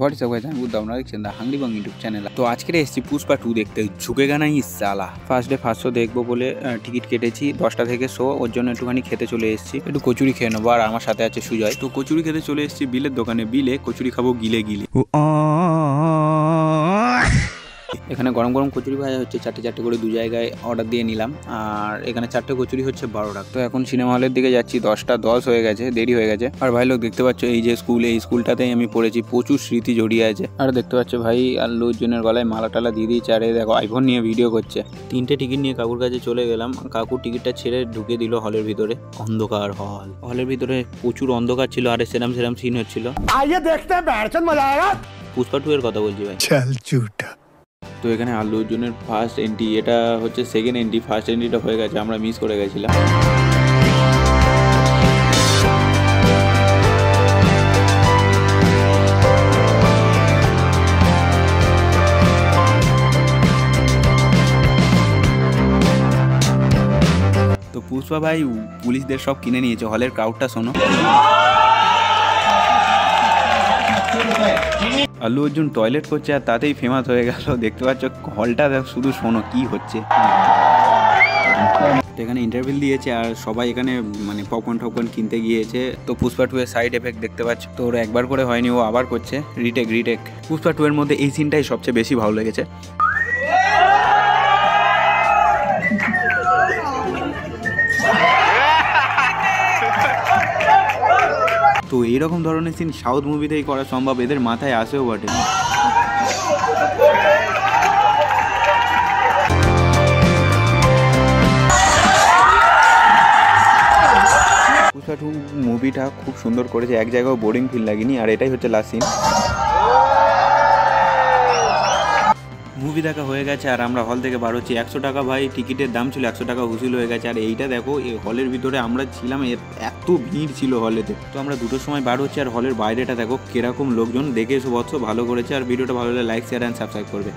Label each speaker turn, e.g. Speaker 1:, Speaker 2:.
Speaker 1: What's up guys, আমি বুদ্ধ, আপনারা দেখছেন দা হাংরি বং ইউটিউব চ্যানেল। তো আজকে এসেছি পুষ্পা 2 দেখতে। ঝুঁকেগা না সালা। ফার্স্ট ডে ফার্স্ট শো দেখবো বলে টিকিট কেটেছি 10টা থেকে শো, ওর জন্য একটুখানি খেতে চলে এসেছি। একটু কচুরি খেয়ে নেবো, আর আমার সাথে আছে সুজয়। তো কচুরি খেতে চলে এসেছি বিলের দোকানে। বিলে কচুরি খাবো গিলে গিলে। এখানে গরম গরম কচুরি ভাজা হচ্ছে, চারটে চারটে করে দু জায়গায় অর্ডার দিয়ে নিলাম। আর এখানে চারটে কচুরি হচ্ছে 12 টাকা। তো এখন সিনেমা হলের দিকে যাচ্ছি, 10টা 10 হয়ে গেছে, দেরি হয়ে গেছে। আর ভাই লোক দেখতে পাচ্ছ এই যে স্কুল, এই স্কুলটাতেই আমি পড়েছি, প্রচুর স্মৃতি জড়িয়ে আছে। আর দেখতে পাচ্ছ ভাই আল্লু অর্জুনের গলায় মালা টালা দিয়ে দিয়েছে, আর দেখো আইফোন নিয়ে ভিডিও করছে। 3টে টিকিট নিয়ে কাকুর কাছে চলে গেলাম। কাকু টিকিটটা ছেড়ে ঢুকে দিল হলের ভিতরে। অন্ধকার হলের ভিতরে প্রচুর অন্ধকার ছিল, আর সেরাম সিন হচ্ছিল। আইয়ে দেখতে हैं, মজা আয়েগা। পুষ্পা 2 এর কথা বলছি ভাই। চল ঝুটা। তো এখানে আল্লু অর্জুনের ফার্স্ট এন্ট্রি, এটা হচ্ছে সেকেন্ড এন্ট্রি। ফার্স্ট এন্ট্রিটা হয়ে গেছে, আমরা মিস করে গেছিলাম। তো পুষ্পা ভাই পুলিশদের সব কিনে নিয়েছে। হলের ক্রাউডটা শোনো। আল্লু অর্জুন টয়লেট করছে আর তাতেই ফেমাস হয়ে গেল। দেখতে পাচ্ছ হলটা শুধু শোনো কি হচ্ছে। এখানে ইন্টারভিউ দিয়েছে, আর সবাই এখানে মানে পপকর্ন টপকর্ন কিনতে গিয়েছে। তো পুষ্পা 2 এর সাইড এফেক্ট দেখতে পাচ্ছ। তো ওরা একবার করে হয়নি, ও আবার করছে। রিটেক। পুষ্পা 2 এর মধ্যে এই সিনটাই সবচেয়ে বেশি ভালো লেগেছে। তো এইরকম ধরনের সিন সাউথ মুভিতেই করা সম্ভব, এদের মাথায় আসেও বটে। পুষ্পা 2 মুভিটা খুব সুন্দর করেছে, এক জায়গায় বোরিং ফিল লাগেনি। আর এটাই হচ্ছে লাস্ট সিন। মুভি দেখা হয়ে গেছে, আর আমরা হল থেকে বার হচ্ছি। 100 টাকা ভাই টিকিটের দাম ছিল, 100 টাকা হুসিল হয়ে গেছে। আর এইটা দেখো, এই হলের ভিতরে আমরা ছিলাম, এত ভিড় ছিল হলেতে। তো আমরা 2টোর সময় বার হচ্ছি, আর হলের বাইরেটা দেখো কিরকম লোকজন। দেখে এসো বৎস, ভালো করেছে। আর ভিডিওটা ভালো লাগলে লাইক শেয়ার অ্যান্ড সাবস্ক্রাইব করবে।